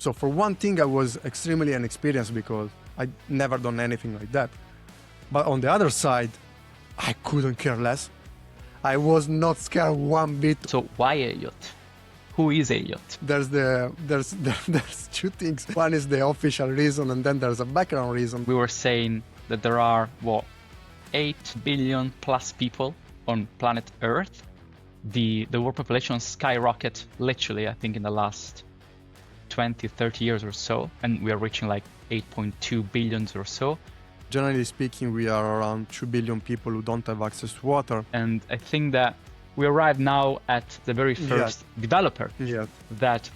So for one thing, I was extremely inexperienced because I never done anything like that. But on the other side, I couldn't care less. I was not scared one bit. So why Elliot? Who is Elliot? There's two things. One is the official reason, and then there's a background reason. We were saying that there are, 8 billion plus people on planet Earth. The world population skyrocketed literally, I think, in the last 20, 30 years or so. And we are reaching like 8.2 billion or so. Generally speaking, we are around 2 billion people who don't have access to water. And I think that we arrive now at the very first developer that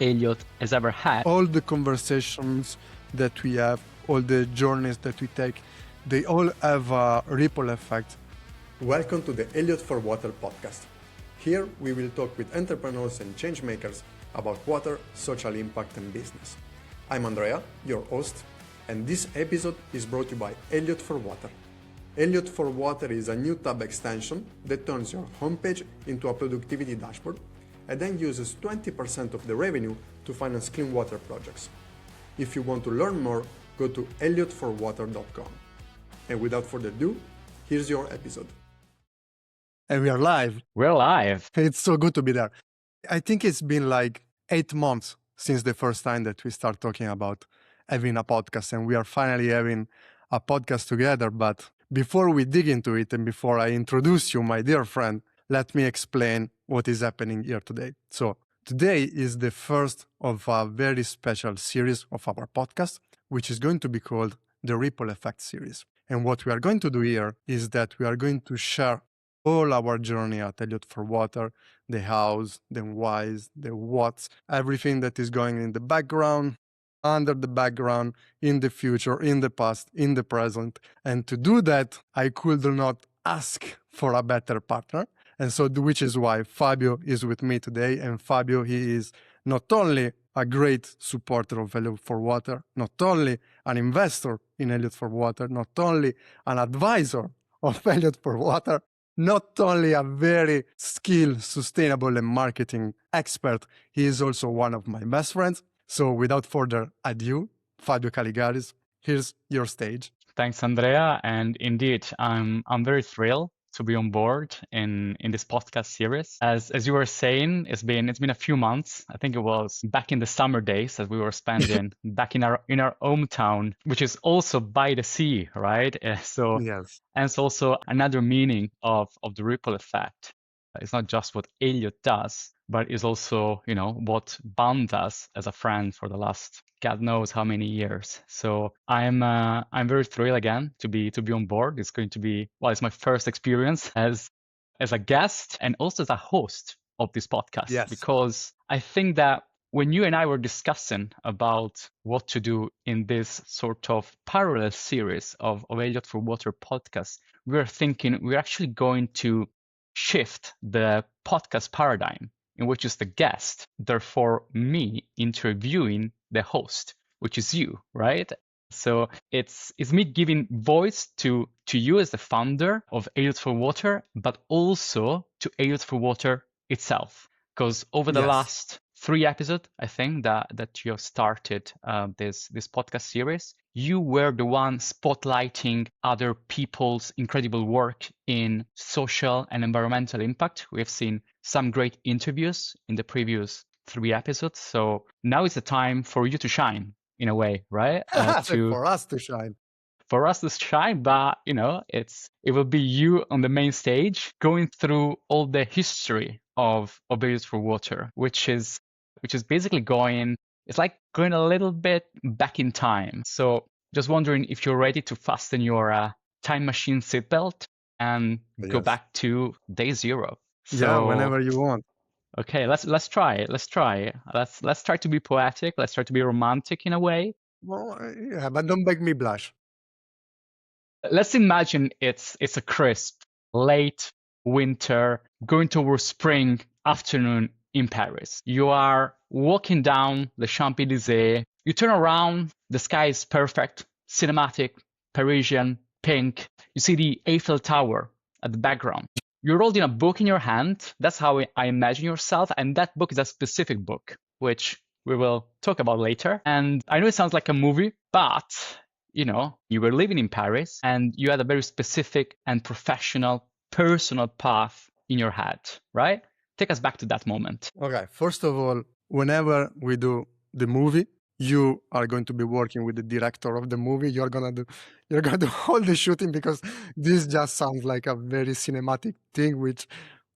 Elliot has ever had. All the conversations that we have, all the journeys that we take, they all have a ripple effect. Welcome to the Elliot for Water podcast. Here we will talk with entrepreneurs and change makers about water, social impact and business. I'm Andrea, your host, and this episode is brought to you by Elliot for Water. Elliot for Water is a new tab extension that turns your homepage into a productivity dashboard and then uses 20% of the revenue to finance clean water projects. If you want to learn more, go to elliotforwater.com. And without further ado, here's your episode. And we are live. We're live. It's so good to be there. I think it's been like 8 months since the first time that we start talking about having a podcast, and we are finally having a podcast together. But before we dig into it and before I introduce you, my dear friend, let me explain what is happening here today. So today is the first of a very special series of our podcast, which is going to be called the Ripple Effect series. And what we are going to do here is that we are going to share all our journey at Elliot for Water, the hows, the whys, the whats, everything that is going in the background, under the background, in the future, in the past, in the present. And to do that, I could not ask for a better partner. And so, which is why Fabio is with me today. And Fabio, he is not only a great supporter of Elliot for Water, not only an investor in Elliot for Water, not only an advisor of Elliot for Water, not only a very skilled, sustainable and marketing expert, he is also one of my best friends. So without further ado, Fabio Caligaris, here's your stage. Thanks, Andrea. And indeed, I'm very thrilled to be on board in this podcast series. As you were saying, it's been a few months. I think it was back in the summer days that we were spending back in our hometown, which is also by the sea, right? So yes. And it's also another meaning of the ripple effect. It's not just what Elliot does, but it's also, what bound us as a friend for the last God knows how many years. So I'm very thrilled again to be on board. It's going to be, it's my first experience as a guest and also as a host of this podcast. Yes. Because I think that when you and I were discussing about what to do in this sort of parallel series of Elliot for Water podcast, we were thinking we're actually going to shift the podcast paradigm, in which is the guest, therefore me interviewing the host, which is you, right? So it's me giving voice to you as the founder of Elliot for Water, but also to Elliot for Water itself. Because over the last 3 episodes, I think that you have started this podcast series, you were the one spotlighting other people's incredible work in social and environmental impact. We have seen some great interviews in the previous 3 episodes. So now is the time for you to shine in a way, right? For us to shine. For us to shine, but it will be you on the main stage going through all the history of Elliot for Water, which is basically it's like going a little bit back in time. So just wondering if you're ready to fasten your time machine seatbelt and go back to day 0. So, whenever you want. Okay, let's try. Let's try to be poetic. Let's try to be romantic in a way. Well, but don't make me blush. Let's imagine it's a crisp, late winter, going towards spring afternoon in Paris. You are walking down the Champs-Élysées. You turn around, the sky is perfect, cinematic, Parisian, pink. You see the Eiffel Tower at the background. You're holding a book in your hand. That's how I imagine yourself. And that book is a specific book, which we will talk about later. And I know it sounds like a movie, but you were living in Paris and you had a very specific and professional, personal path in your head, right? Take us back to that moment. Okay, first of all, whenever we do the movie, you are going to be working with the director of the movie. You're gonna do all the shooting, because this just sounds like a very cinematic thing, which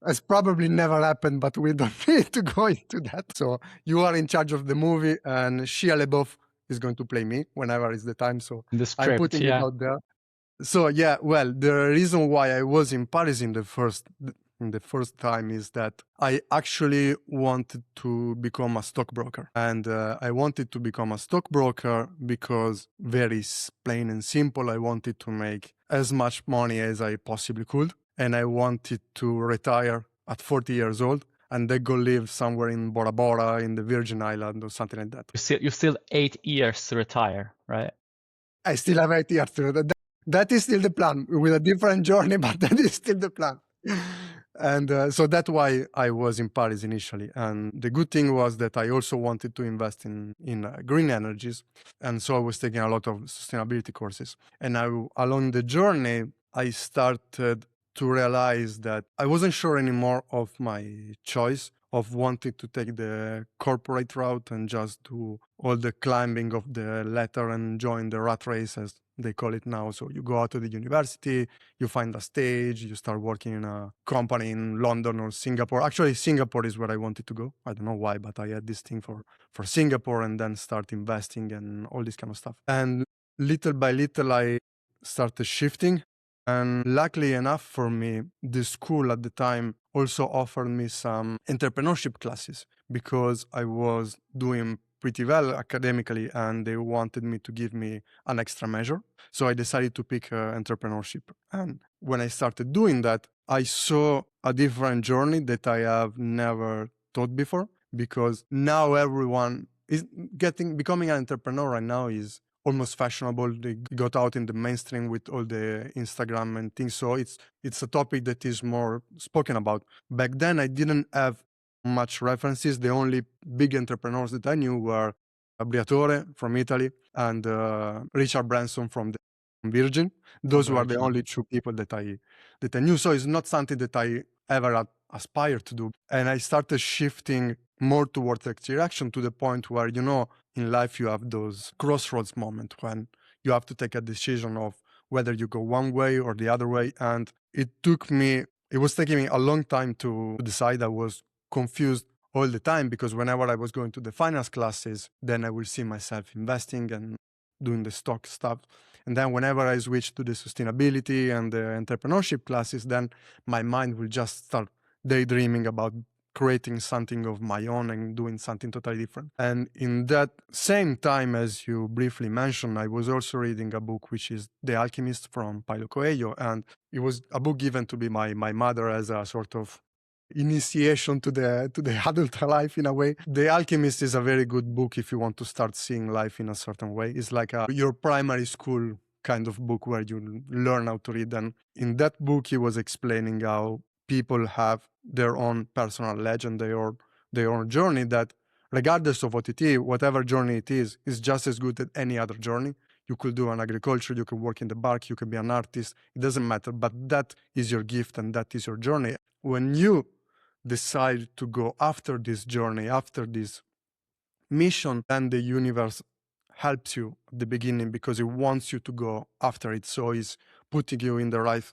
has probably never happened, but we don't need to go into that. So you are in charge of the movie, and Shia LaBeouf is going to play me whenever is the time. So The I'm script, putting it out there. So yeah, well, the reason why I was in Paris in the first time is that I actually wanted to become a stockbroker, and I wanted to become a stockbroker because very plain and simple, I wanted to make as much money as I possibly could, and I wanted to retire at 40 years old and then go live somewhere in Bora Bora in the Virgin Island or something like that. You still 8 years to retire, right? I still have 8 years to that is still the plan, with a different journey, but that is still the plan. And so that's why I was in Paris initially. And the good thing was that I also wanted to invest in green energies. And so I was taking a lot of sustainability courses. And along the journey, I started to realize that I wasn't sure anymore of my choice of wanting to take the corporate route and just do all the climbing of the ladder and join the rat race, as they call it now. So you go out to the university, you find a stage, you start working in a company in London or Singapore. Actually, Singapore is where I wanted to go. I don't know why, but I had this thing for Singapore, and then start investing and all this kind of stuff. And little by little, I started shifting. And luckily enough for me, the school at the time also offered me some entrepreneurship classes, because I was doing pretty well academically and they wanted me to give me an extra measure. So I decided to pick entrepreneurship. And when I started doing that, I saw a different journey that I have never thought before, because now everyone is becoming an entrepreneur right now is almost fashionable. They got out in the mainstream with all the Instagram and things. So it's a topic that is more spoken about. Back then, I didn't have much references. The only big entrepreneurs that I knew were Briatore from Italy and Richard Branson from the Virgin. Those were the only two people that I knew. So it's not something that I ever aspired to do. And I started shifting more towards that direction, to the point where, in life you have those crossroads moments when you have to take a decision of whether you go one way or the other way. And it was taking me a long time to decide. I was confused all the time, because whenever I was going to the finance classes, then I will see myself investing and doing the stock stuff. And then whenever I switch to the sustainability and the entrepreneurship classes, then my mind will just start daydreaming about creating something of my own and doing something totally different. And in that same time, as you briefly mentioned, I was also reading a book, which is The Alchemist from Paulo Coelho. And it was a book given to be my mother as a sort of initiation to the adult life, in a way. The Alchemist is a very good book if you want to start seeing life in a certain way. It's like your primary school kind of book where you learn how to read. And in that book, he was explaining how people have their own personal legend, their own journey, that regardless of what it is, whatever journey it is just as good as any other journey. You could do an agriculture, you could work in the bark, you could be an artist, it doesn't matter, but that is your gift and that is your journey. When you decide to go after this journey, after this mission, then the universe helps you at the beginning, because it wants you to go after it. So it's putting you in the right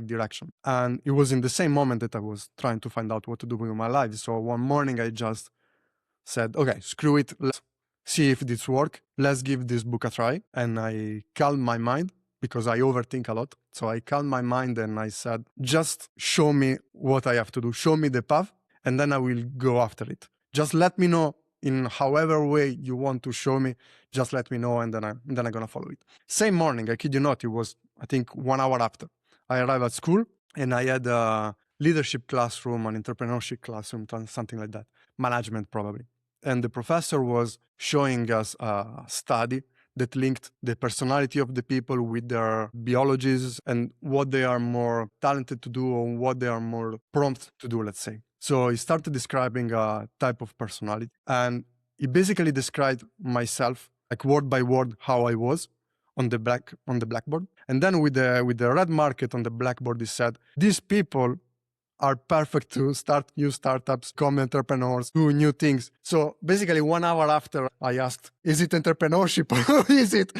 direction. And it was in the same moment that I was trying to find out what to do with my life. So one morning I just said, okay, screw it. Let's see if this works. Let's give this book a try. And I calmed my mind, because I overthink a lot. So I calmed my mind and I said, just show me what I have to do. Show me the path, and then I will go after it. Just let me know in however way you want to show me. Just let me know, and then I'm going to follow it. Same morning, I kid you not, it was, I think, 1 hour after. I arrived at school and I had a leadership classroom, an entrepreneurship classroom, something like that. Management, probably. And the professor was showing us a study that linked the personality of the people with their biologies and what they are more talented to do or what they are more prompt to do, let's say. So he started describing a type of personality. And he basically described myself like word by word how I was on the blackboard. And then with the red market on the blackboard, he said, these people are perfect to start new startups, become entrepreneurs, do new things. So basically 1 hour after I asked, is it entrepreneurship or is it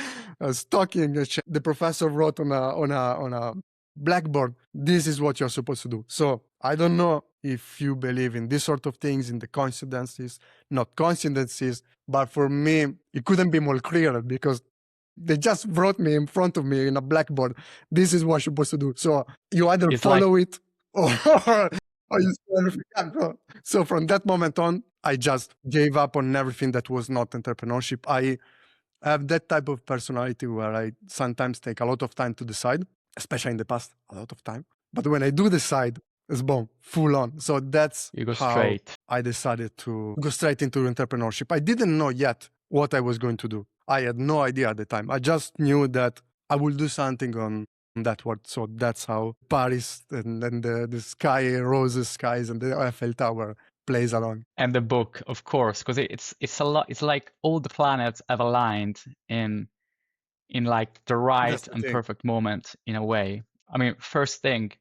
stalking? The professor wrote on a blackboard, this is what you're supposed to do. So I don't know if you believe in this sort of things, in the coincidences, not coincidences, but for me, it couldn't be more clear because they just brought me in front of me in a blackboard. This is what you're supposed to do. So you either It's follow it or you see everything. So from that moment on, I just gave up on everything that was not entrepreneurship. I have that type of personality where I sometimes take a lot of time to decide, especially in the past, a lot of time. But when I do decide, it's boom, full on. So that's you go how straight. I decided to go straight into entrepreneurship. I didn't know yet what I was going to do. I had no idea at the time. I just knew that I will do something on that word. So that's how Paris and then the sky, roses, skies, and the Eiffel Tower plays along. And the book, of course, because it's a lot. It's like all the planets have aligned in like the right and perfect moment in a way. I mean, first thing,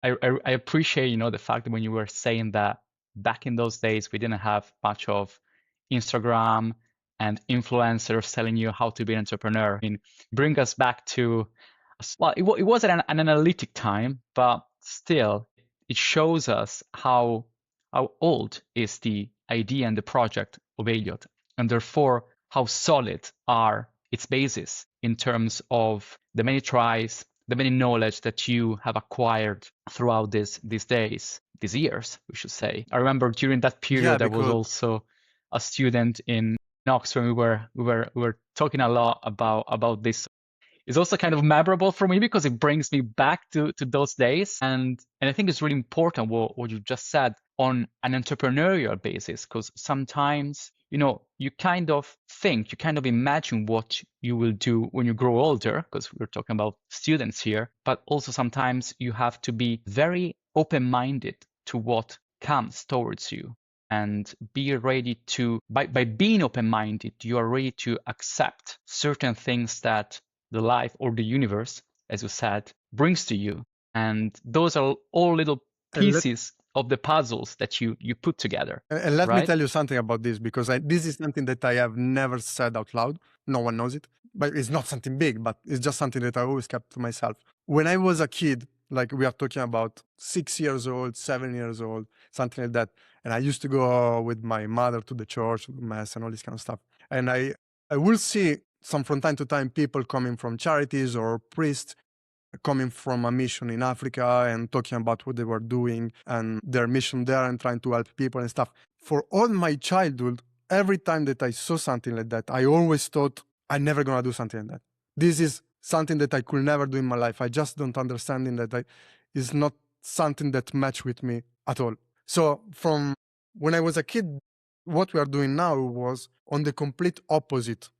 I appreciate, the fact that when you were saying that back in those days, we didn't have much of Instagram and influencers telling you how to be an entrepreneur. I mean, bring us back to, well, it wasn't an analytic time, but still, it shows us how old is the idea and the project of Elliot, and therefore how solid are its bases in terms of the many tries, the many knowledge that you have acquired throughout these days, these years, we should say. I remember during that period, I was also a student in Oxford. We were talking a lot about this. It's also kind of memorable for me because it brings me back to those days, and I think it's really important what you just said on an entrepreneurial basis, because sometimes you kind of think, you kind of imagine what you will do when you grow older, because we're talking about students here, but also sometimes you have to be very open-minded to what comes towards you and be ready to, by being open-minded, you are ready to accept certain things that the life or the universe, as you said, brings to you. And those are all little pieces of the puzzles that you put together. And let me tell you something about this, because this is something that I have never said out loud. No one knows it, but it's not something big, but it's just something that I always kept to myself. When I was a kid, like we are talking about 6 years old, 7 years old, something like that. And I used to go with my mother to the church, mass and all this kind of stuff. And I will see from time to time people coming from charities or priests coming from a mission in Africa and talking about what they were doing and their mission there and trying to help people and stuff. For all my childhood, every time that I saw something like that, I always thought, I'm never going to do something like that. This is something that I could never do in my life. I just don't understand that it's not something that matched with me at all. So from when I was a kid, what we are doing now was on the complete opposite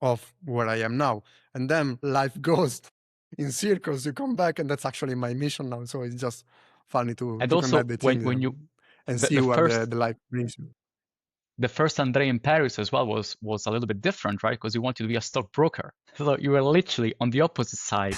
of where I am now. And then life goes in circles. You come back, and that's actually my mission now. So it's just funny to also connect the things when you and see where the life brings you. The first Andrea in Paris as well was a little bit different, right? Because you wanted to be a stockbroker. So you were literally on the opposite side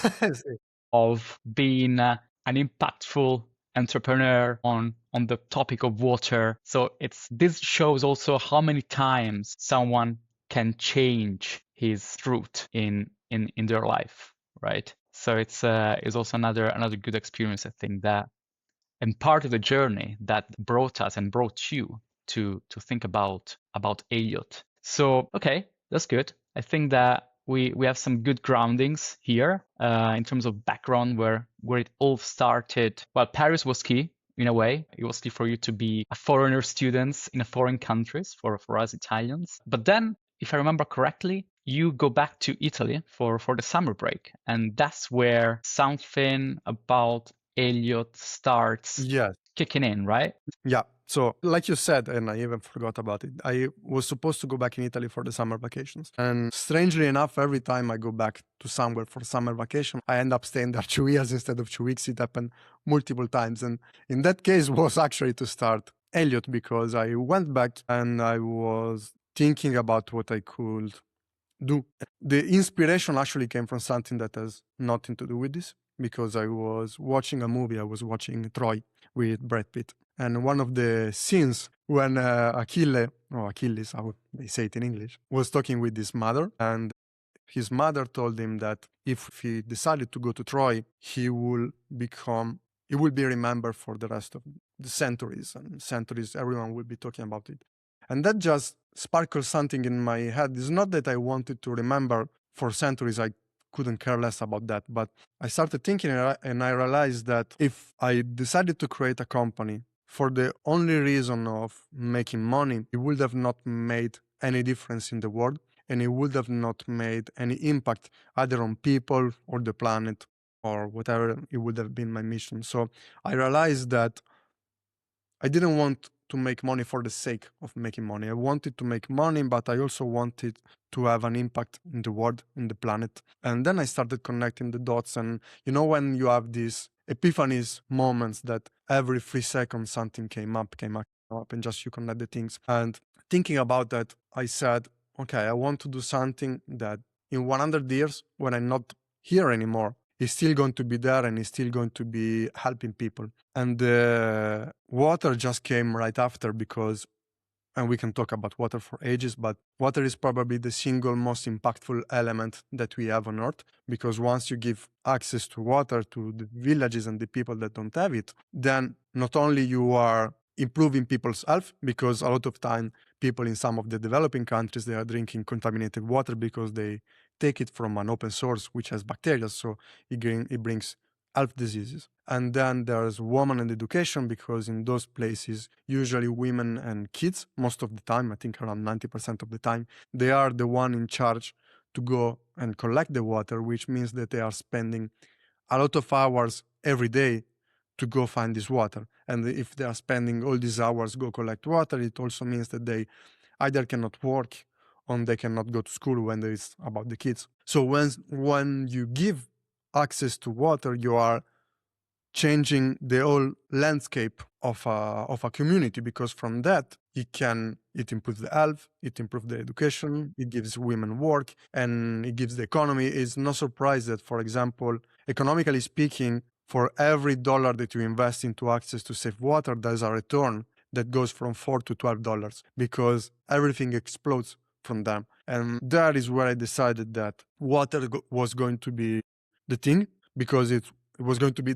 of being an impactful entrepreneur on the topic of water. So this shows also how many times someone can change his route in their life, right? So it's also another good experience, I think, that, and part of the journey that brought us and brought you to think about Elliot. So okay, that's good. I think that we have some good groundings here in terms of background where it all started. Well, Paris was key in a way. It was key for you to be a foreigner student in a foreign countries for us Italians. But then, if I remember correctly, you go back to Italy for the summer break, and that's where something about Elliot starts kicking in, right? Yeah. So like you said, and I even forgot about it, I was supposed to go back in Italy for the summer vacations. And strangely enough, every time I go back to somewhere for summer vacation, I end up staying there 2 years instead of 2 weeks. It happened multiple times. And in that case was actually to start Elliot because I went back and I was thinking about what I could do. The inspiration actually came from something that has nothing to do with this because I was watching a movie. I was watching Troy with Brad Pitt. And one of the scenes when Achilles, how they say it in English, was talking with his mother, and his mother told him that if he decided to go to Troy, he will be remembered for the rest of the centuries, and centuries everyone will be talking about it. And that just sparkled something in my head. It's not that I wanted to remember for centuries. I couldn't care less about that. But I started thinking and I realized that if I decided to create a company for the only reason of making money, it would have not made any difference in the world, and it would have not made any impact either on people or the planet or whatever it would have been my mission. So I realized that I didn't want to make money for the sake of making money. I wanted to make money, but I also wanted to have an impact in the world, in the planet. And then I started connecting the dots. And you know, when you have these epiphanies moments that every 3 seconds something came up, and just you connect the things. And thinking about that, I said, okay, I want to do something that in 100 years, when I'm not here anymore, is still going to be there and is still going to be helping people. And water just came right after because, and we can talk about water for ages, but water is probably the single most impactful element that we have on Earth, because once you give access to water to the villages and the people that don't have it, then not only you are improving people's health, because a lot of time people in some of the developing countries, they are drinking contaminated water because they take it from an open source which has bacteria, so it brings health diseases. And then there's women and education, because in those places, usually women and kids, most of the time, I think around 90% of the time, they are the one in charge to go and collect the water, which means that they are spending a lot of hours every day to go find this water. And if they are spending all these hours go collect water, it also means that they either cannot work or they cannot go to school when there is about the kids. So when you give access to water, you are changing the whole landscape of a community, because from that it improves the health, it improves the education, it gives women work, and it gives the economy. It's no surprise that, for example, economically speaking, for every dollar that you invest into access to safe water, there's a return that goes from $4 to $12, because everything explodes from them. And that is where I decided that water was going to be the thing, because it was going to be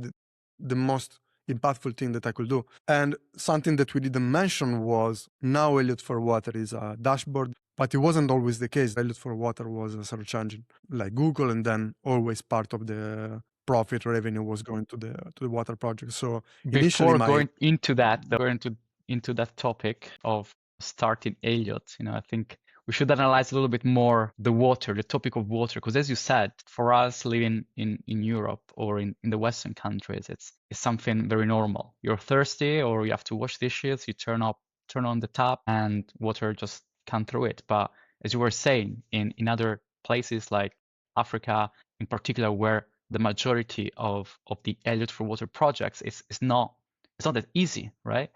the most impactful thing that I could do. And something that we didn't mention was, now Elliot for Water is a dashboard, but it wasn't always the case. Elliot for Water was a search engine like Google, and then always part of the profit revenue was going to the water project. So initially Before going into that topic of starting Elliot, I think we should analyze a little bit more the topic of water, because as you said, for us living in Europe or in the Western countries, it's something very normal. You're thirsty or you have to wash dishes, you turn on the tap and water just come through it. But as you were saying, in other places like Africa in particular, where the majority of the Elliot for Water projects is not that easy, right?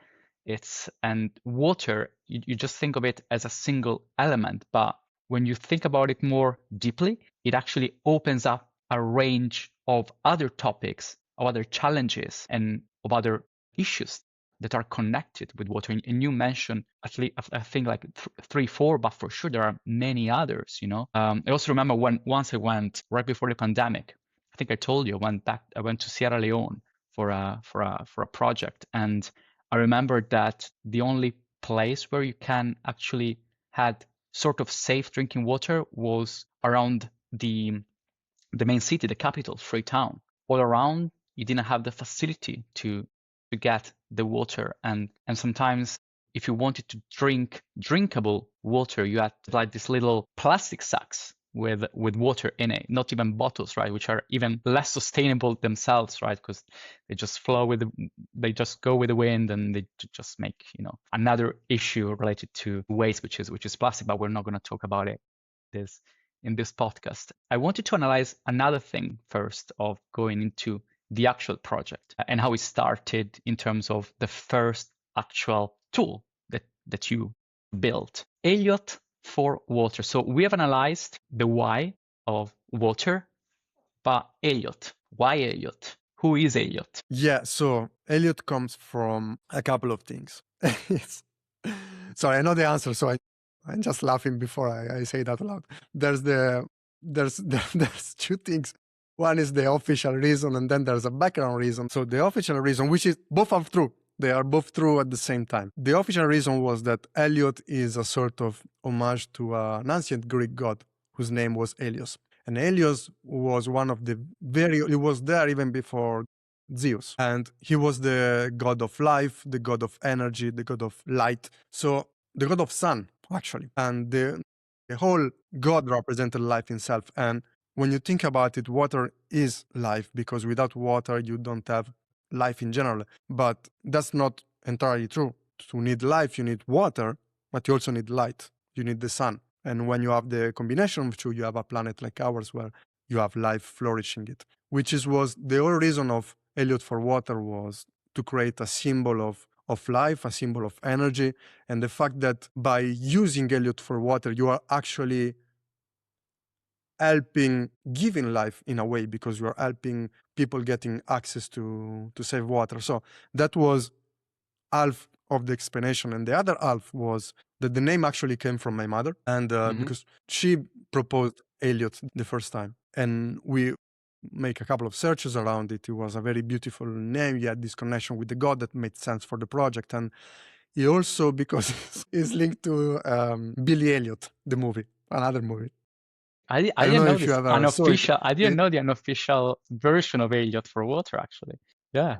And water, you just think of it as a single element, but when you think about it more deeply, it actually opens up a range of other topics, of other challenges, and of other issues that are connected with water. And you mentioned at least, I think, like 3, 4, but for sure there are many others. I also remember once I went right before the pandemic. I think I told you I went to Sierra Leone for a project, and I remember that the only place where you can actually had sort of safe drinking water was around the main city, the capital, Freetown. All around, you didn't have the facility to get the water, and sometimes if you wanted to drink drinkable water, you had like these little plastic sacks with water in it, not even bottles, right? Which are even less sustainable themselves, right? Because they just go with the wind, and they just make another issue related to waste, which is plastic. But we're not going to talk about it in this podcast. I wanted to analyze another thing first of going into the actual project and how it started in terms of the first actual tool that you built. Elliot for water. So we have analyzed the why of water, but Elliot, why Elliot? Who is Elliot? Yeah, so Elliot comes from a couple of things. Sorry, I know the answer, so I'm just laughing before I say that aloud. There's there's two things. One is the official reason, and then there's a background reason. So the official reason, which is both are true, they are both true at the same time. The official reason was that Elliot is a sort of homage to an ancient Greek god whose name was Helios. And Helios was one of the he was there even before Zeus. And he was the god of life, the god of energy, the god of light. So the god of sun, actually. And the whole god represented life itself. And when you think about it, water is life, because without water, you don't have life in general. But that's not entirely true. To need life, you need water, but you also need light. You need the sun. And when you have the combination of two, you have a planet like ours where you have life flourishing it, which was the whole reason of Elliot for water, was to create a symbol of life, a symbol of energy. And the fact that by using Elliot for water, you are actually helping giving life in a way, because you are helping people getting access to save water. So that was half of the explanation. And the other half was that the name actually came from my mother, and because she proposed Elliot the first time, and we make a couple of searches around it. It was a very beautiful name. He had this connection with the god that made sense for the project. And he also, because it's linked to Billy Elliot, the movie, another movie. I don't didn't know know if you this ever saw it. unofficial. I didn't know the unofficial version of Elliot for water, actually. Yeah.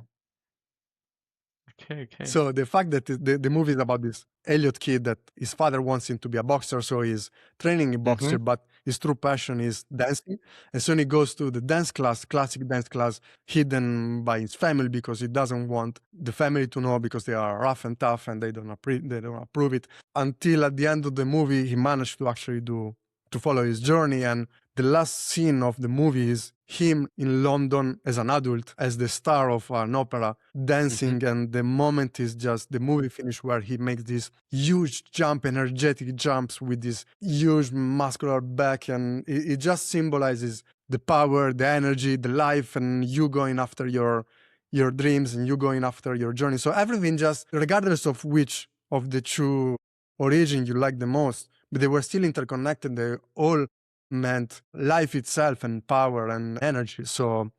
Okay. So the fact that the movie is about this Elliot kid, that his father wants him to be a boxer, so he's training in boxer, but his true passion is dancing. And so he goes to the dance class, classic dance class, hidden by his family, because he doesn't want the family to know, because they are rough and tough and they don't approve it. Until at the end of the movie, he managed to actually to follow his journey. And the last scene of the movie is him in London as an adult, as the star of an opera, dancing. And the moment is just the movie finish, where he makes these huge energetic jumps with this huge muscular back. And it just symbolizes the power, the energy, the life, and you going after your dreams, and you going after your journey. So everything, just regardless of which of the two origin you like the most, but they were still interconnected. They all meant life itself and power and energy. So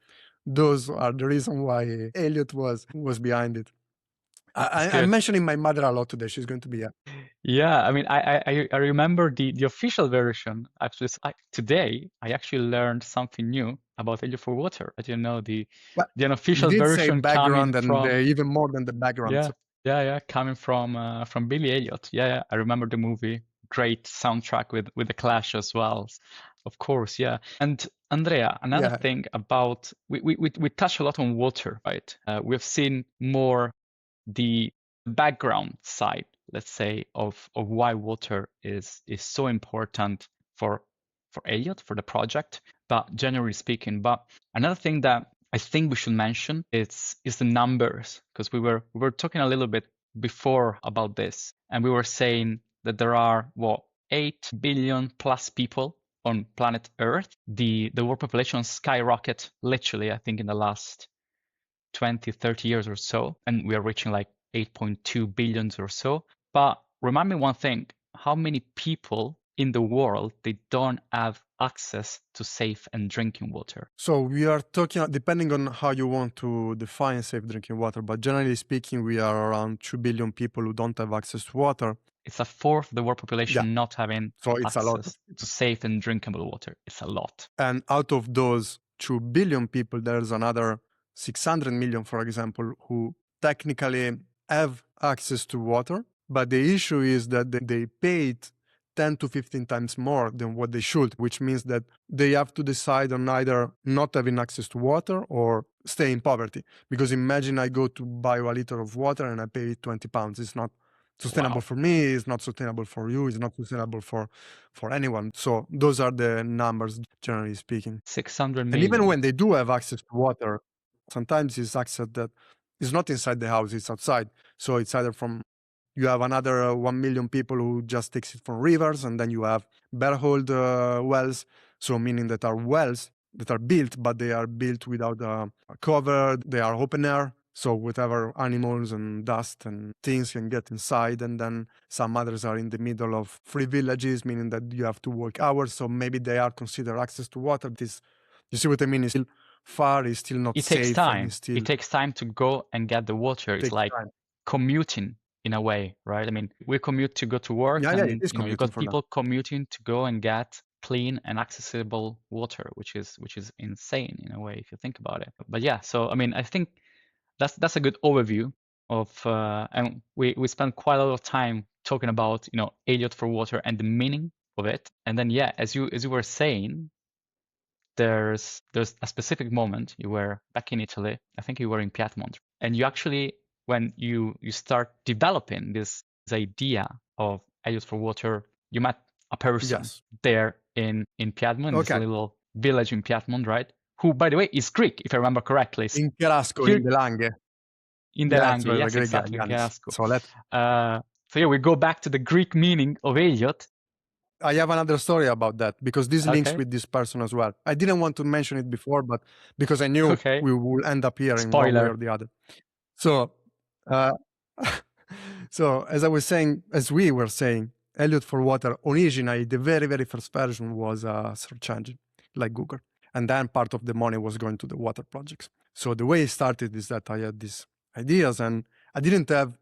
those are the reason why Elliot was behind it. I'm mentioning my mother a lot today. She's going to be Yeah, I mean, I remember the official version. Actually, today I actually learned something new about Elliot for water. I didn't know the unofficial you did version say background, coming from even more than the background. Yeah, coming from Billy Elliot. Yeah, I remember the movie. Great soundtrack with the Clash as well. Of course, yeah. And Andrea, another thing about we touch a lot on water, right? We've seen more the background side, let's say, of why water is so important for Elliot, for the project, but generally speaking. But another thing that I think we should mention is the numbers, because we were talking a little bit before about this, and we were saying that there are 8 billion plus people on planet Earth. The world population skyrocket literally, I think, in the last 20, 30 years or so, and we are reaching like 8.2 billions or so. But remind me one thing, how many people in the world, they don't have access to safe and drinking water? So we are talking, depending on how you want to define safe drinking water, but generally speaking, we are around 2 billion people who don't have access to water. It's a fourth of the world population not having access to safe and drinkable water. It's a lot. And out of those 2 billion people, there's another 600 million, for example, who technically have access to water. But the issue is that they paid 10 to 15 times more than what they should, which means that they have to decide on either not having access to water or stay in poverty. Because imagine I go to buy a liter of water and I pay 20 pounds. It's not sustainable for me, it's not sustainable for you, it's not sustainable for anyone. So those are the numbers, generally speaking. 600 million. And even when they do have access to water, sometimes it's access that is not inside the house, it's outside. So it's either from You have another 1 million people who just takes it from rivers, and then you have bare-holed wells, so meaning that are wells that are built, but they are built without a cover. They are open air, so whatever animals and dust and things can get inside. And then some others are in the middle of free villages, meaning that you have to work hours, so maybe they are considered access to water. This, you see what I mean? It's still far, it's still not It takes safe, and time. it's still It takes time to go and get the water. It's takes like time. commuting in a way, right? I mean, we commute to go to work, Yeah, it and is you commuting got for them. people commuting to go and get clean and accessible water, which is insane in a way if you think about it. But yeah, so I mean, I think that's a good overview of and we spent quite a lot of time talking about Elliot for water and the meaning of it. And then yeah, as you were saying, there's a specific moment you were back in Italy. I think you were in Piedmont, and you actually, when you start developing this idea of Elliot for water, you met a person Yes. there in Piedmont, this Okay. little village in Piedmont, right? Who, by the way, is Greek, if I remember correctly. In Cherasco, Here in the Langhe. in the Yeah, Langhe, so the yes, Greek guy, exactly, in Yannis. Carrasco. So So yeah, we go back to the Greek meaning of Elliot. I have another story about that, because this links Okay. with this person as well. I didn't want to mention it before, but because I knew Okay. we will end up here in one way Spoiler. or the other. So, uh, so as I was saying, as we were saying, Elliot for Water, originally the very, very first version was a search engine like Google. And then part of the money was going to the water projects. So the way it started is that I had these ideas, and I didn't have.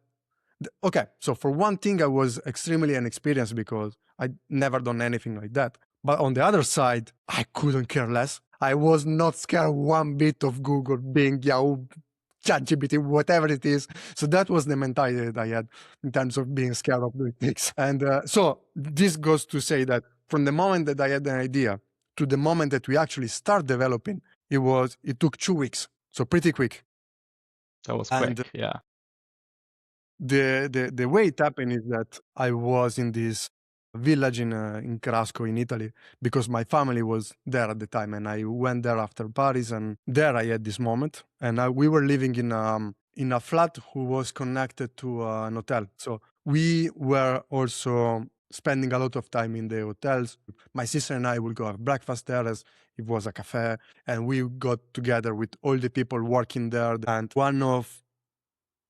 Okay, so for one thing, I was extremely inexperienced because I'd never done anything like that. But on the other side, I couldn't care less. I was not scared one bit of Google, Bing, Yahoo, ChatGPT, whatever it is. So that was the mentality that I had in terms of being scared of doing things. And so this goes to say that from the moment that I had an idea to the moment that we actually start developing, it took 2 weeks. So pretty quick. That was And quick, yeah. the way it happened is that I was in this village in Carrasco in Italy, because my family was there at the time, and I went there after Paris, and there I had this moment. And we were living in a flat who was connected to an hotel, so we were also spending a lot of time in the hotels. My sister and I would go have breakfast there, as it was a cafe, and we got together with all the people working there. And one of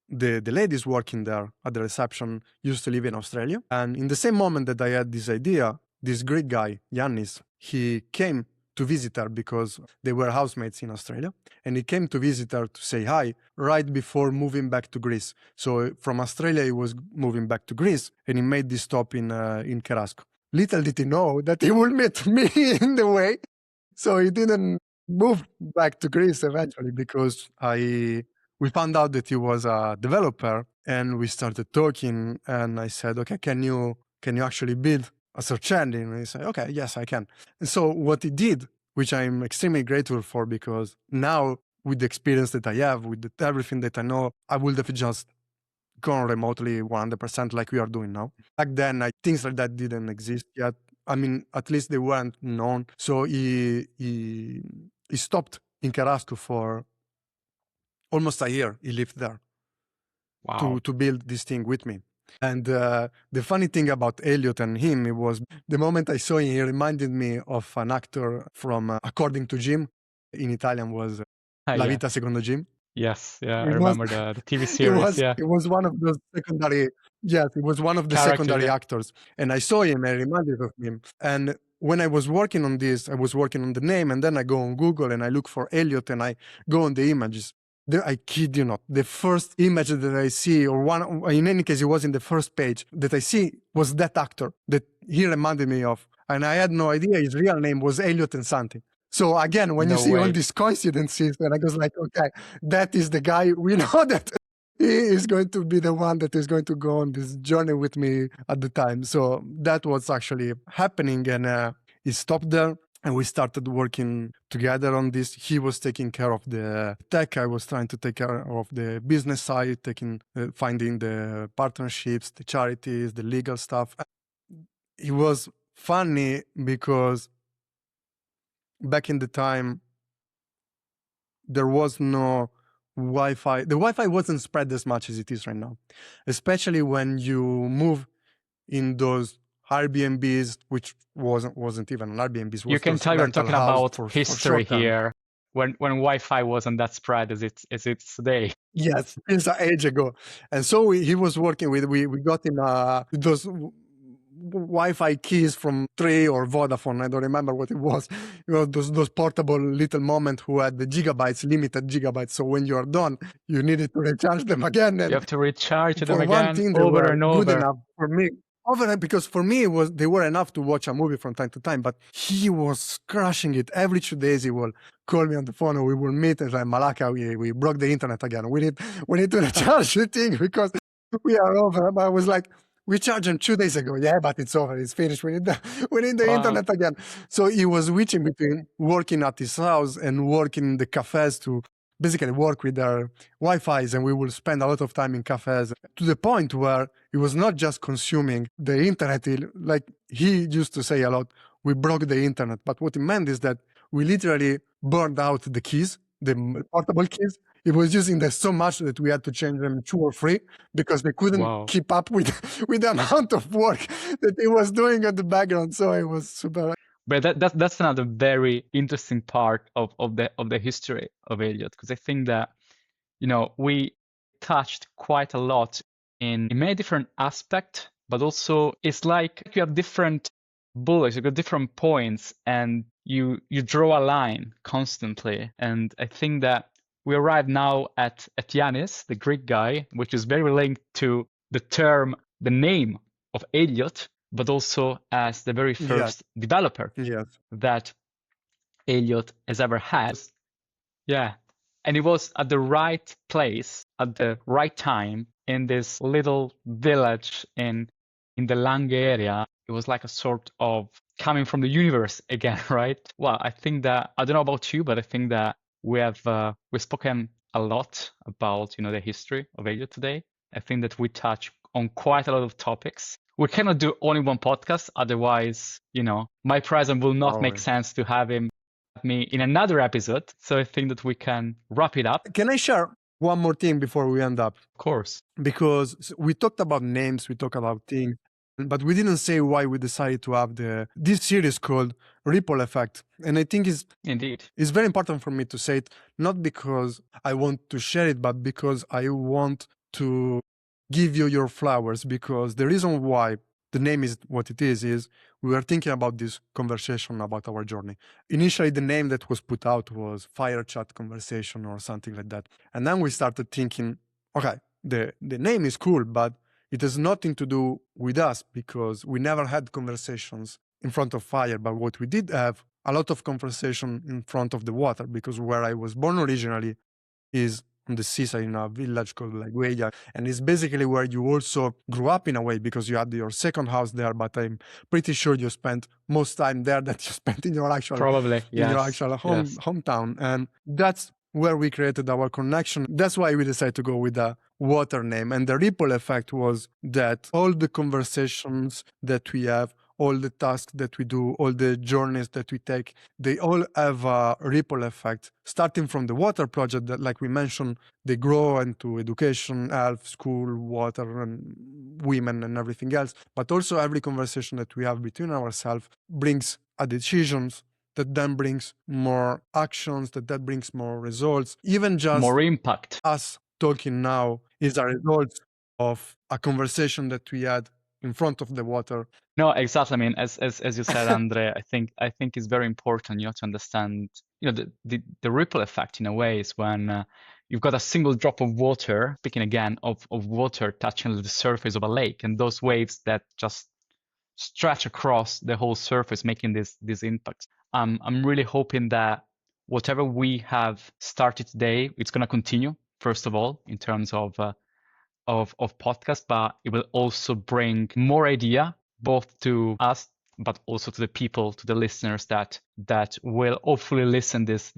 the ladies working there at the reception used to live in Australia. And in the same moment that I had this idea, this Greek guy, Yannis, he came to visit her because they were housemates in Australia. And he came to visit her to say hi right before moving back to Greece. So from Australia, he was moving back to Greece, and he made this stop in Carrasco. Little did he know that he would meet me in the way. So he didn't move back to Greece eventually, because we found out that he was a developer, and we started talking, and I said, okay, can you actually build a search engine? And he said, okay, yes, I can. And so what he did, which I'm extremely grateful for, because now with the experience that I have, with everything that I know, I would have just gone remotely 100% like we are doing now. Back then, things like that didn't exist yet. I mean, at least they weren't known. So he stopped in Carrasco for almost a year. He lived there. Wow. To build this thing with me. And the funny thing about Elliot and him, it was the moment I saw him, he reminded me of an actor from According to Jim. In Italian was La Yeah. Vita Secondo Jim. Yes, yeah, I It was, remember the TV series, yeah. it was one of those secondary, yes, it was one of the Characters, secondary yeah. actors. And I saw him, I reminded of him. And when I was working on this, I was working on the name, and then I go on Google and I look for Elliot, and I go on the images. I kid you not, the first image that I see, or one, in any case, it was in the first page that I see, was that actor that he reminded me of. And I had no idea his real name was Elliot and something. So again, when you No see all way. these coincidences, and I was like, okay, that is the guy. We know that he is going to be the one that is going to go on this journey with me at the time. So that was actually happening, and he stopped there. And we started working together on this. He was taking care of the tech. I was trying to take care of the business side, finding the partnerships, the charities, the legal stuff. It was funny because back in the time, there was no Wi-Fi. The Wi-Fi wasn't spread as much as it is right now, especially when you move in those Airbnbs, which wasn't even an Airbnbs, You was can those tell you're rental talking house about for history short term. here, when Wi-Fi wasn't that spread as it's today. Yes, it's an age ago. And so he was working with, we got him those Wi-Fi keys from Three or Vodafone. I don't remember what it was. Those portable little moment who had the gigabytes, limited gigabytes. So when you're done, you needed to recharge them again. And You have to recharge them for one again thing, they over were and good over. enough for me. Because for me, they were enough to watch a movie from time to time, but he was crushing it. Every 2 days, he will call me on the phone and we will meet and like, Malaka, we broke the internet again. We need to recharge the thing because we are over. But I was like, we charged him 2 days ago. Yeah, but it's over. It's finished. We need the Wow. internet again. So he was switching between working at his house and working in the cafes to basically work with their Wi-Fi's, and we will spend a lot of time in cafes to the point where it was not just consuming the internet. Like he used to say a lot, we broke the internet. But what he meant is that we literally burned out the keys, the portable keys. He was using them so much that we had to change them 2 or 3 because they couldn't keep up with the amount of work that he was doing at the background. So it was super. But that's another very interesting part of the history of Elliot, because I think that we touched quite a lot in many different aspects, but also it's like you have different bullets, you've got different points, and you draw a line constantly. And I think that we arrive now at Yanis, the Greek guy, which is very linked to the name of Elliot, but also as the very first developer that Elliot has ever had. Yeah. And it was at the right place at the right time in this little village in the Lange area. It was like a sort of coming from the universe again, right? Well, I think that, I don't know about you, but I think that we've spoken a lot about, the history of Elliot today. I think that we touch on quite a lot of topics. We cannot do only one podcast, otherwise, my presence will not make sense to have him me in another episode. So I think that we can wrap it up. Can I share one more thing before we end up? Of course. Because we talked about names, we talked about things, but we didn't say why we decided to have this series called Ripple Effect. And I think it's very important for me to say it, not because I want to share it, but because I want to give you your flowers. Because the reason why the name is what it is we were thinking about this conversation about our journey. Initially, the name that was put out was Fire Chat Conversation or something like that. And then we started thinking, okay, the name is cool, but it has nothing to do with us because we never had conversations in front of fire. But what we did have, a lot of conversation in front of the water, because where I was born originally is on the seaside in a village called Lagueia, and it's basically where you also grew up in a way because you had your second house there, but I'm pretty sure you spent most time there that you spent in your actual hometown, and that's where we created our connection. That's why we decided to go with the water name, and the ripple effect was that all the conversations that we have, all the tasks that we do, all the journeys that we take, they all have a ripple effect. Starting from the water project that, like we mentioned, they grow into education, health, school, water, and women and everything else. But also every conversation that we have between ourselves brings a decisions that then brings more actions, that brings more results. Even just more impact. Us talking now is a result of a conversation that we had in front of the water. No, exactly. I mean, as you said, Andrea, I think it's very important, to understand, the ripple effect in a way is when you've got a single drop of water, speaking again of water touching the surface of a lake, and those waves that just stretch across the whole surface, making this impact. I'm really hoping that whatever we have started today, it's going to continue, first of all, in terms of podcast, but it will also bring more idea both to us, but also to the people, to the listeners that will hopefully listen this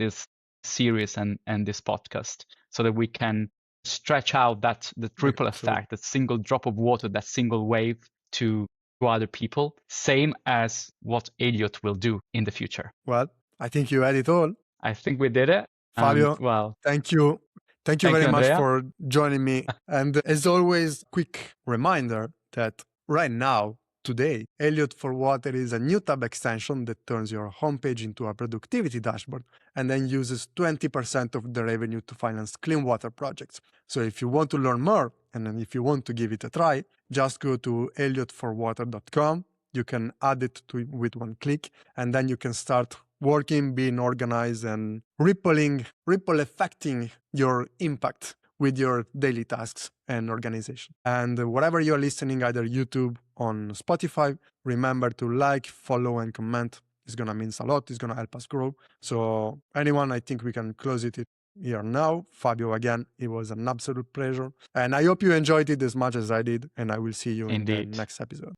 series and this podcast, so that we can stretch out that ripple effect, that single drop of water, that single wave to other people, same as what Elliot will do in the future. Well, I think you had it all. I think we did it. Fabio, thank you. Thank you Thank very you, much Andrea. for joining me. And as always, quick reminder that right now, today, Elliot for Water is a new tab extension that turns your homepage into a productivity dashboard and then uses 20% of the revenue to finance clean water projects. So if you want to learn more, and then if you want to give it a try, just go to elliottforwater.com. You can add it to with one click, and then you can start working, being organized, and ripple affecting your impact with your daily tasks and organization. And wherever you're listening, either YouTube, on Spotify, remember to like, follow, and comment. It's gonna mean a lot. It's gonna help us grow. So anyone, I think we can close it here now. Fabio, again, it was an absolute pleasure. And I hope you enjoyed it as much as I did. And I will see you in the Indeed. next episode.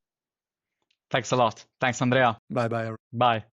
Thanks a lot. Thanks, Andrea. Bye-bye. Bye.